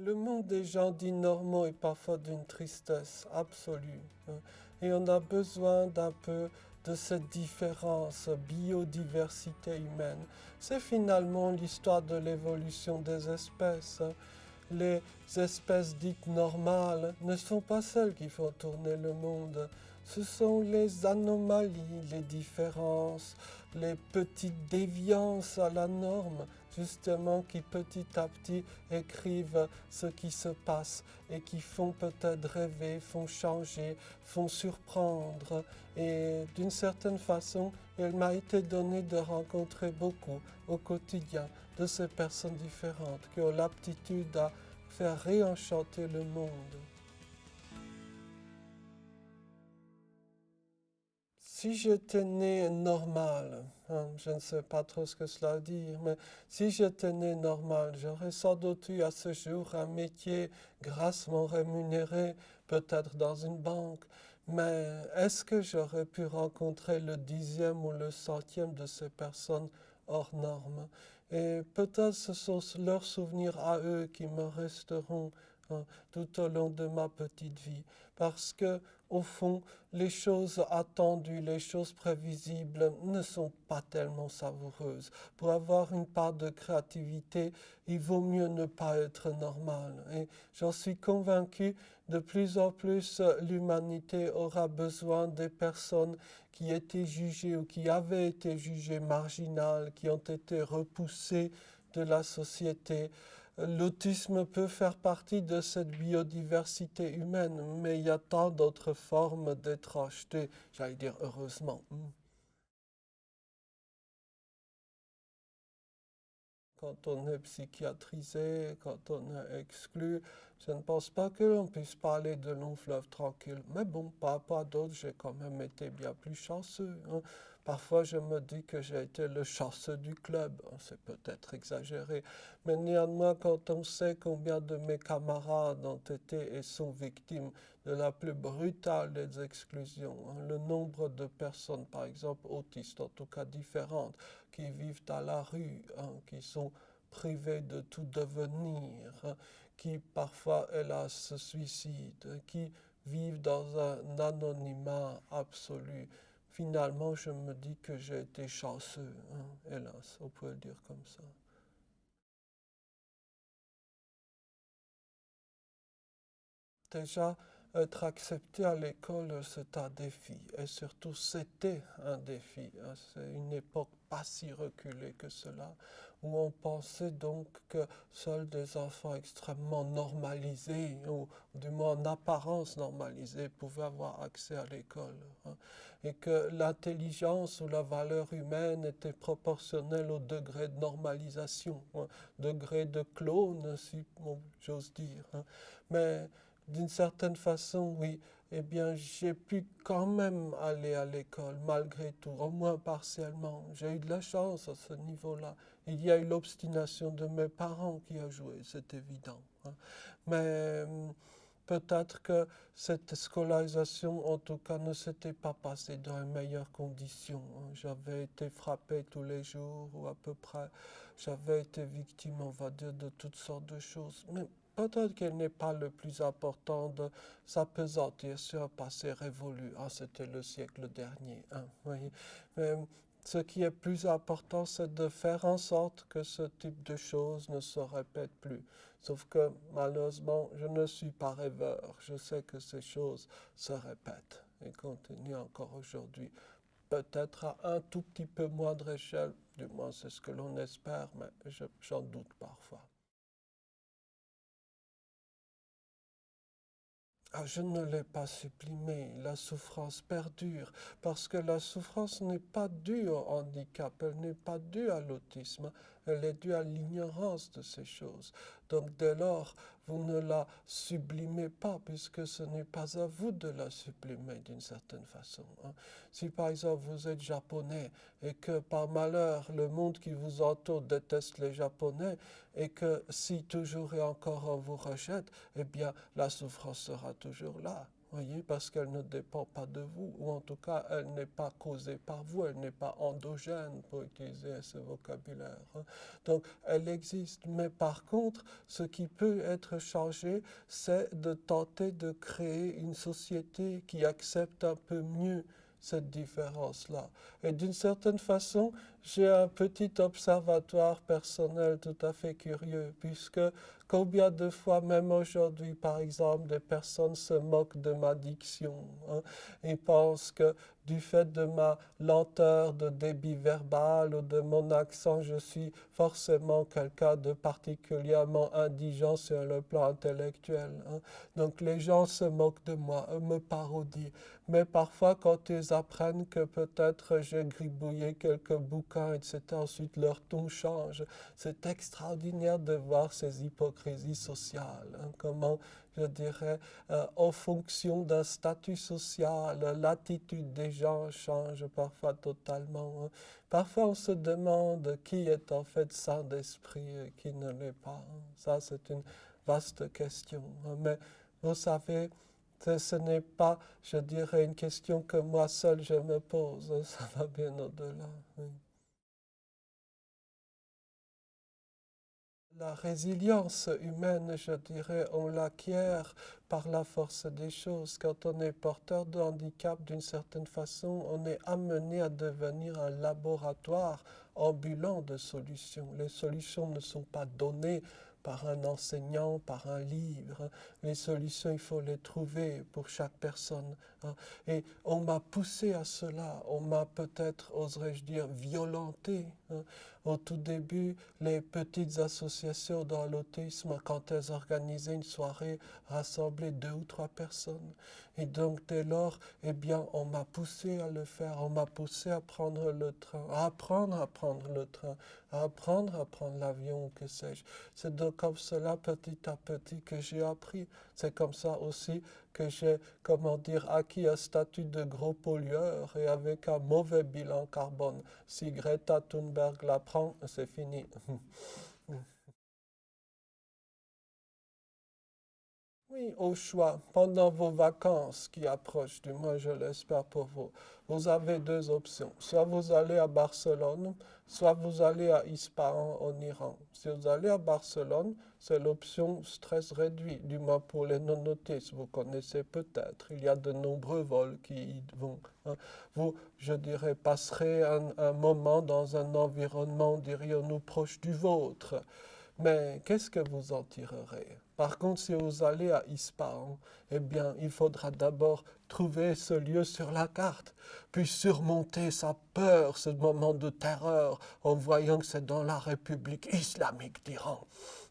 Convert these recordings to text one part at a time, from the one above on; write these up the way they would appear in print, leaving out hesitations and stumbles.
Le monde des gens dits normaux est parfois d'une tristesse absolue, hein. Et on a besoin d'un peu de cette différence, biodiversité humaine. C'est finalement l'histoire de l'évolution des espèces, hein. Les espèces dites normales ne sont pas celles qui font tourner le monde. Ce sont les anomalies, les différences, les petites déviances à la norme, justement, qui petit à petit écrivent ce qui se passe et qui font peut-être rêver, font changer, font surprendre. Et d'une certaine façon, il m'a été donné de rencontrer beaucoup au quotidien de ces personnes différentes qui ont l'aptitude à faire réenchanter le monde. Si j'étais né normal, hein, je ne sais pas trop ce que cela veut dire, mais si j'étais né normal, j'aurais sans doute eu à ce jour un métier grassement rémunéré, peut-être dans une banque, mais est-ce que j'aurais pu rencontrer le 10e ou le 100e de ces personnes hors normes? Et peut-être ce sont leurs souvenirs à eux qui me resteront, hein, tout au long de ma petite vie, parce que au fond, les choses attendues, les choses prévisibles ne sont pas tellement savoureuses. Pour avoir une part de créativité, il vaut mieux ne pas être normal. Et j'en suis convaincu, de plus en plus, l'humanité aura besoin des personnes qui étaient jugées ou qui avaient été jugées marginales, qui ont été repoussées de la société. L'autisme peut faire partie de cette biodiversité humaine, mais il y a tant d'autres formes d'étrangeté, j'allais dire heureusement. Quand on est psychiatrisé, quand on est exclu, je ne pense pas que l'on puisse parler de long fleuve tranquille. Mais bon, par rapport à d'autres, j'ai quand même été bien plus chanceux, hein. Parfois, je me dis que j'ai été le chanceux du club. C'est peut-être exagéré. Mais néanmoins, quand on sait combien de mes camarades ont été et sont victimes de la plus brutale des exclusions, hein, le nombre de personnes, par exemple autistes, en tout cas différentes, qui vivent à la rue, hein, qui sont privés de tout devenir, hein, qui parfois, hélas, se suicident, qui vivent dans un anonymat absolu. Finalement, je me dis que j'ai été chanceux, hein, hélas, on peut le dire comme ça. Déjà, être accepté à l'école, c'est un défi. Et surtout, c'était un défi, hein. C'est une époque pas si reculée que cela, où on pensait donc que seuls des enfants extrêmement normalisés, ou du moins en apparence normalisés, pouvaient avoir accès à l'école, hein. Et que l'intelligence ou la valeur humaine était proportionnelle au degré de normalisation, hein, degré de clone, si bon, j'ose dire, hein. Mais d'une certaine façon, oui, eh bien, j'ai pu quand même aller à l'école, malgré tout, au moins partiellement. J'ai eu de la chance à ce niveau-là. Il y a eu l'obstination de mes parents qui a joué, c'est évident, hein. Mais peut-être que cette scolarisation, en tout cas, ne s'était pas passée dans les meilleures conditions, hein. J'avais été frappé tous les jours, ou à peu près. J'avais été victime, on va dire, de toutes sortes de choses. Mais peut-être qu'elle n'est pas le plus important de s'appesantir sur un passé révolu. Ah, c'était le siècle dernier, hein, oui. Mais ce qui est plus important, c'est de faire en sorte que ce type de choses ne se répète plus. Sauf que malheureusement, je ne suis pas rêveur. Je sais que ces choses se répètent et continuent encore aujourd'hui. Peut-être à un tout petit peu moindre échelle, du moins c'est ce que l'on espère, mais j'en doute parfois. Ah, je ne l'ai pas supprimé. La souffrance perdure parce que la souffrance n'est pas due au handicap, elle n'est pas due à l'autisme, elle est due à l'ignorance de ces choses. Donc dès lors, vous ne la sublimez pas puisque ce n'est pas à vous de la sublimer d'une certaine façon, hein. Si par exemple vous êtes japonais et que par malheur le monde qui vous entoure déteste les japonais et que si toujours et encore on vous rejette, eh bien la souffrance sera toujours là. voyez, parce qu'elle ne dépend pas de vous, ou en tout cas, elle n'est pas causée par vous, elle n'est pas endogène, pour utiliser ce vocabulaire. Donc, elle existe, mais par contre, ce qui peut être changé, c'est de tenter de créer une société qui accepte un peu mieux cette différence-là. Et d'une certaine façon, j'ai un petit observatoire personnel tout à fait curieux, puisque combien de fois, même aujourd'hui, par exemple, des personnes se moquent de ma diction, hein, et pensent que du fait de ma lenteur de débit verbal ou de mon accent, je suis forcément quelqu'un de particulièrement indigent sur le plan intellectuel. Hein. Donc les gens se moquent de moi, me parodient. Mais parfois, quand ils apprennent que peut-être j'ai gribouillé quelques bouquins, etc., ensuite leur ton change. C'est extraordinaire de voir ces hypocrisies sociales, hein, comment, je dirais, en fonction d'un statut social, l'attitude des gens change parfois totalement. Hein. Parfois, on se demande qui est en fait saint d'esprit et qui ne l'est pas. Hein. Ça, c'est une vaste question. Hein. Mais vous savez, ce n'est pas, je dirais, une question que moi seul je me pose. Ça va bien au-delà. Oui. La résilience humaine, je dirais, on l'acquiert par la force des choses. Quand on est porteur de handicap, d'une certaine façon, on est amené à devenir un laboratoire ambulant de solutions. Les solutions ne sont pas données par un enseignant, par un livre. Les solutions, il faut les trouver pour chaque personne. Hein. Et on m'a poussé à cela, on m'a peut-être, oserais-je dire, violenté. Hein. Au tout début, les petites associations dans l'autisme, quand elles organisaient une soirée, rassemblaient 2 ou 3 personnes. Et donc, dès lors, eh bien, on m'a poussé à le faire, on m'a poussé à prendre le train, à apprendre à prendre le train, à apprendre à prendre l'avion, que sais-je. C'est donc comme cela, petit à petit, que j'ai appris. C'est comme ça aussi que j'ai, comment dire, acquis un statut de gros pollueur et avec un mauvais bilan carbone. Si Greta Thunberg l'apprend, c'est fini. Oui, au choix, pendant vos vacances qui approchent, du moins je l'espère pour vous, vous avez 2 options. Soit vous allez à Barcelone, soit vous allez à Ispahan en Iran. Si vous allez à Barcelone, c'est l'option stress réduit, du moins pour les non-autistes. Vous connaissez peut-être, il y a de nombreux vols qui y vont. Hein. Vous, je dirais, passerez un moment dans un environnement, dirions-nous, proche du vôtre. Mais qu'est-ce que vous en tirerez? Par contre, si vous allez à Ispahan, eh bien, il faudra d'abord trouver ce lieu sur la carte, puis surmonter sa peur, ce moment de terreur, en voyant que c'est dans la République islamique d'Iran.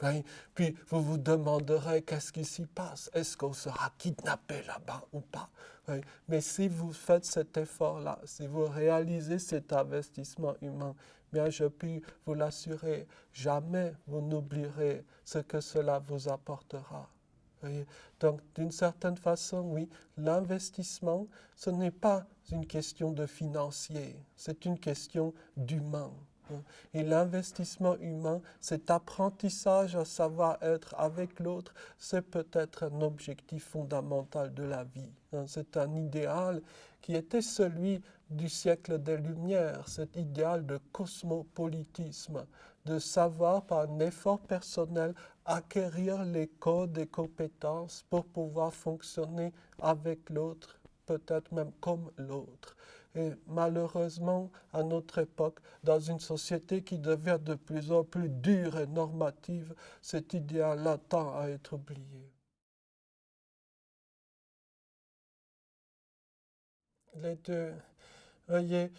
Oui. Puis vous vous demanderez qu'est-ce qui s'y passe, est-ce qu'on sera kidnappé là-bas ou pas? Oui. Mais si vous faites cet effort-là, si vous réalisez cet investissement humain, bien je puis vous l'assurer, jamais vous n'oublierez ce que cela vous apportera. Voyez. Donc, d'une certaine façon, oui, l'investissement, ce n'est pas une question de financier, c'est une question d'humain. Et l'investissement humain, cet apprentissage à savoir être avec l'autre, c'est peut-être un objectif fondamental de la vie. C'est un idéal qui était celui du siècle des Lumières, cet idéal de cosmopolitisme, de savoir par un effort personnel acquérir les codes et compétences pour pouvoir fonctionner avec l'autre, peut-être même comme l'autre. Et malheureusement, à notre époque, dans une société qui devient de plus en plus dure et normative, cet idéal-là tend à être oublié. Les deux, voyez,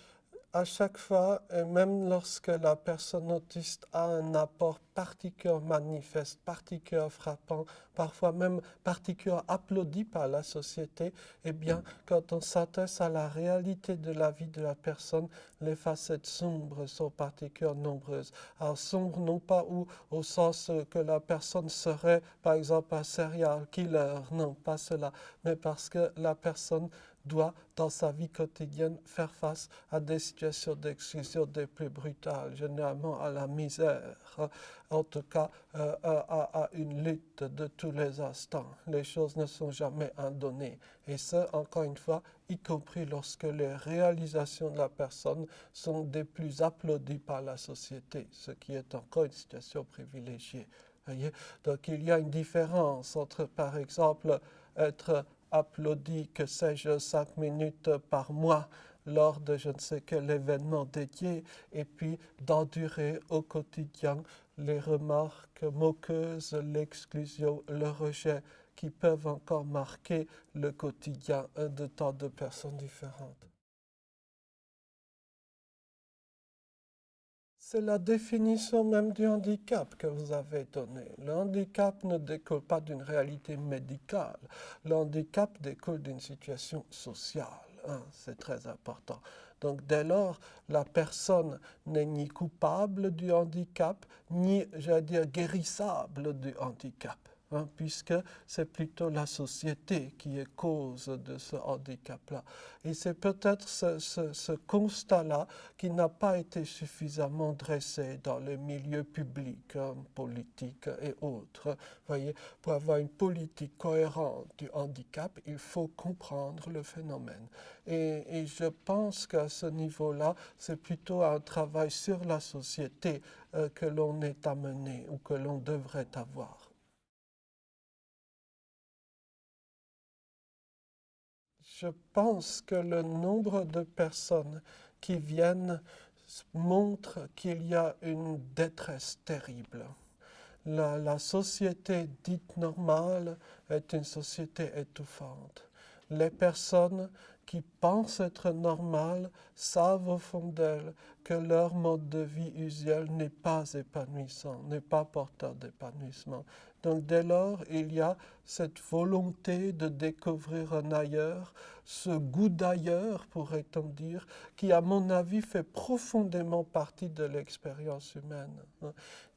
à chaque fois, et même lorsque la personne autiste a un apport particulier manifeste, particulier frappant, parfois même particulier applaudi par la société, eh bien, quand on s'intéresse à la réalité de la vie de la personne, les facettes sombres sont particulièrement nombreuses. Alors, sombres non pas au sens que la personne serait, par exemple, un serial killer, non, pas cela, mais parce que la personne doit, dans sa vie quotidienne, faire face à des situations d'exclusion des plus brutales, généralement à la misère, en tout cas à une lutte de tous les instants. Les choses ne sont jamais indonnées. Et ça, encore une fois, y compris lorsque les réalisations de la personne sont des plus applaudies par la société, ce qui est encore une situation privilégiée. Voyez? Donc il y a une différence entre, par exemple, être applaudi, que sais-je, 5 minutes par mois lors de je ne sais quel événement dédié, et puis d'endurer au quotidien les remarques moqueuses, l'exclusion, le rejet qui peuvent encore marquer le quotidien de tant de personnes différentes. C'est la définition même du handicap que vous avez donnée. Le handicap ne découle pas d'une réalité médicale. Le handicap découle d'une situation sociale. Hein, c'est très important. Donc dès lors, la personne n'est ni coupable du handicap, ni, j'allais dire, guérissable du handicap. Hein, puisque c'est plutôt la société qui est cause de ce handicap-là. Et c'est peut-être ce constat-là qui n'a pas été suffisamment dressé dans les milieux publics, hein, politiques et autres. Voyez, pour avoir une politique cohérente du handicap, il faut comprendre le phénomène. Et je pense qu'à ce niveau-là, c'est plutôt un travail sur la société que l'on est amené ou que l'on devrait avoir. Je pense que le nombre de personnes qui viennent montre qu'il y a une détresse terrible. La société dite normale est une société étouffante. Les personnes qui pensent être normales savent au fond d'elles que leur mode de vie usuel n'est pas épanouissant, n'est pas porteur d'épanouissement. Donc dès lors, il y a cette volonté de découvrir un ailleurs, ce goût d'ailleurs, pourrait-on dire, qui, à mon avis, fait profondément partie de l'expérience humaine.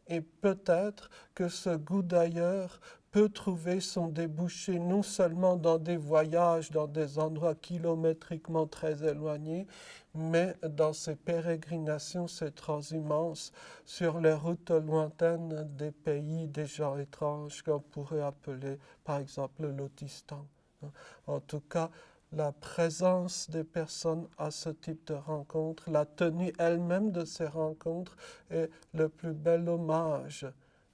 Et peut-être que ce goût d'ailleurs peut trouver son débouché non seulement dans des voyages, dans des endroits kilométriquement très éloignés, mais dans ces pérégrinations, ces transhumances sur les routes lointaines des pays, des gens étranges qu'on pourrait appeler par exemple l'Autistan. En tout cas, la présence des personnes à ce type de rencontres, la tenue elle-même de ces rencontres est le plus bel hommage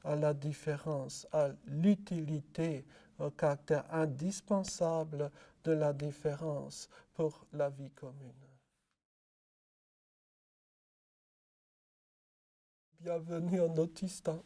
à la différence, à l'utilité, au caractère indispensable de la différence pour la vie commune. Bienvenue en Autistan.